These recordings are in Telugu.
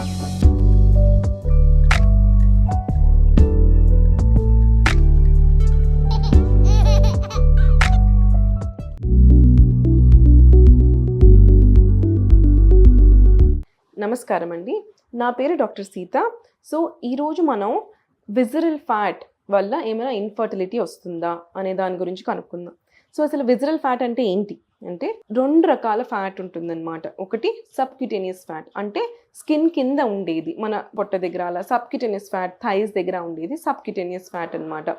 నమస్కారం అండి. నా పేరు డాక్టర్ సీత. సో, ఈరోజు మనం విజరల్ ఫ్యాట్ వల్ల ఏమైనా ఇన్‌ఫర్టిలిటీ వస్తుందా అనే దాని గురించి కనుక్కుందాం. సో, అసలు విజరల్ ఫ్యాట్ అంటే ఏంటి? అంటే 2 రకాల ఫ్యాట్ ఉంటుందన్నమాట. ఒకటి సబ్‌క్యూటేనియస్ ఫ్యాట్ అంటే స్కిన్ కింద ఉండేది. మన పొట్ట దగ్గర అలా సబ్‌క్యూటేనియస్ ఫ్యాట్ థైస్ దగ్గర ఉండేది సబ్‌క్యూటేనియస్ ఫ్యాట్ అన్నమాట.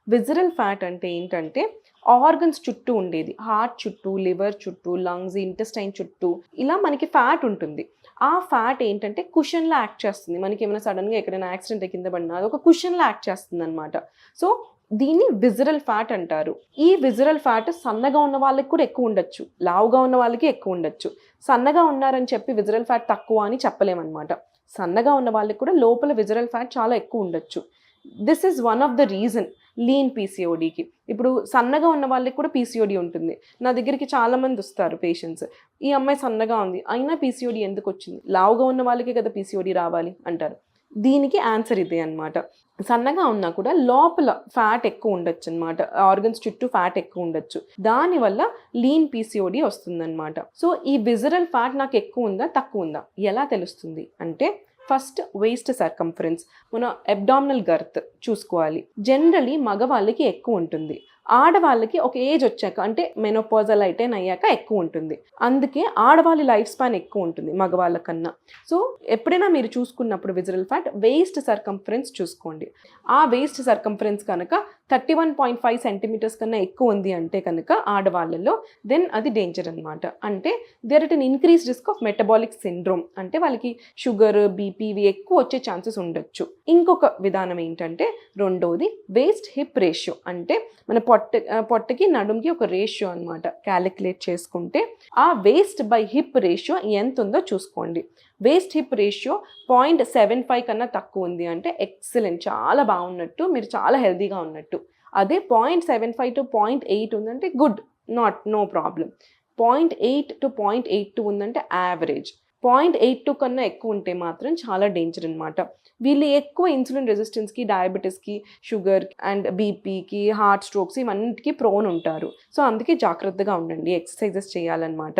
విజరల్ ఫ్యాట్ అంటే ఏంటంటే ఆర్గన్స్ చుట్టూ ఉండేది. హార్ట్ చుట్టూ, లివర్ చుట్టూ, లంగ్స్, ఇంటెస్టైన్ చుట్టూ ఇలా మనకి ఫ్యాట్ ఉంటుంది. ఆ ఫ్యాట్ ఏంటంటే కుషన్‌లా యాక్ట్ చేస్తుంది. మనకేమైనా సడెన్‌గా ఎక్కడైనా యాక్సిడెంట్ అయ్యి కింద పడినా అదొక కుషన్‌లా యాక్ట్ చేస్తుందనమాట. సో, దీన్ని విజరల్ ఫ్యాట్ అంటారు. ఈ విజరల్ ఫ్యాట్ సన్నగా ఉన్న వాళ్ళకి కూడా ఎక్కువ ఉండొచ్చు. లావుగా ఉన్న వాళ్ళకి ఎక్కువ ఉండొచ్చు. సన్నగా ఉన్నారని చెప్పి విజరల్ ఫ్యాట్ తక్కువ అని చెప్పలేమనమాట. సన్నగా ఉన్న వాళ్ళకి కూడా లోపల విజరల్ ఫ్యాట్ చాలా ఎక్కువ ఉండొచ్చు. This is one of the reason lean పీసీఓడీకి. ఇప్పుడు సన్నగా ఉన్న వాళ్ళకి కూడా పీసీఓడీ ఉంటుంది. నా దగ్గరికి చాలామంది వస్తారు పేషెంట్స్. ఈ అమ్మాయి సన్నగా ఉంది, అయినా పీసీఓడీ ఎందుకొచ్చింది? లావుగా ఉన్న వాళ్ళకే కదా పీసీఓడీ రావాలి అంటారు. దీనికి ఆన్సర్ ఇదే అనమాట. సన్నగా ఉన్నా కూడా లోపల ఫ్యాట్ ఎక్కువ ఉండొచ్చు అనమాట. ఆర్గన్స్ చుట్టూ ఫ్యాట్ ఎక్కువ ఉండొచ్చు. దానివల్ల లీన్ పీసీఓడీ వస్తుందన్నమాట. సో, ఈ విజరల్ ఫ్యాట్ నాకు ఎక్కువ ఉందా, తక్కువ ఉందా ఎలా తెలుస్తుంది అంటే ఫస్ట్ వేస్ట్ సర్కంఫరెన్స్, మన అబ్డామినల్ గర్త్ చూసుకోవాలి. జనరలీ మగవాళ్ళకి ఎక్కువ ఉంటుంది. ఆడవాళ్ళకి ఒక ఏజ్ వచ్చాక అంటే మెనోపాజల్ అటైన్ అయ్యాక ఎక్కువ ఉంటుంది. అందుకే ఆడవాళ్ళ లైఫ్ స్పాన్ ఎక్కువ ఉంటుంది మగవాళ్ళ కన్నా. సో, ఎప్పుడైనా మీరు చూసుకున్నప్పుడు విజరల్ ఫ్యాట్ వేస్ట్ సర్కంఫరెన్స్ చూసుకోండి. ఆ వేస్ట్ సర్కంఫరెన్స్ కనుక 31.5 సెంటీమీటర్స్ కన్నా ఎక్కువ ఉంది అంటే కనుక ఆడవాళ్ళలో దెన్ అది డేంజర్ అనమాట. అంటే there it an increase risk of metabolic syndrome, అంటే వాళ్ళకి షుగర్, బీపీ ఇవి ఎక్కువ వచ్చే ఛాన్సెస్ ఉండొచ్చు. ఇంకొక విధానం ఏంటంటే రెండోది వేస్ట్ హిప్ రేషియో, అంటే మన పొట్టకి నడుంకి ఒక రేషియో అనమాట. క్యాలిక్యులేట్ చేసుకుంటే ఆ వేస్ట్ బై హిప్ రేషియో ఎంత ఉందో చూసుకోండి. వేస్ట్ హిప్ రేషియో 0.75 కన్నా తక్కువ ఉంది అంటే ఎక్సలెంట్, చాలా బాగున్నట్టు, మీరు చాలా హెల్తీగా ఉన్నట్టు. అదే 0.75 to 0.8 ఉందంటే గుడ్, నో ప్రాబ్లం. 0.8 to 0.82 ఉందంటే యావరేజ్. 0.82 కన్నా ఎక్కువ ఉంటే మాత్రం చాలా డేంజర్ అనమాట. వీళ్ళు ఎక్కువ ఇన్సులిన్ రెసిస్టెన్స్కి, డయాబెటీస్కి, షుగర్ అండ్ బీపీకి, హార్ట్ స్ట్రోక్స్ ఇవన్నిటికీ ప్రోన్ ఉంటారు. సో, అందుకే జాగ్రత్తగా ఉండండి, ఎక్సర్సైజెస్ చేయాలన్నమాట.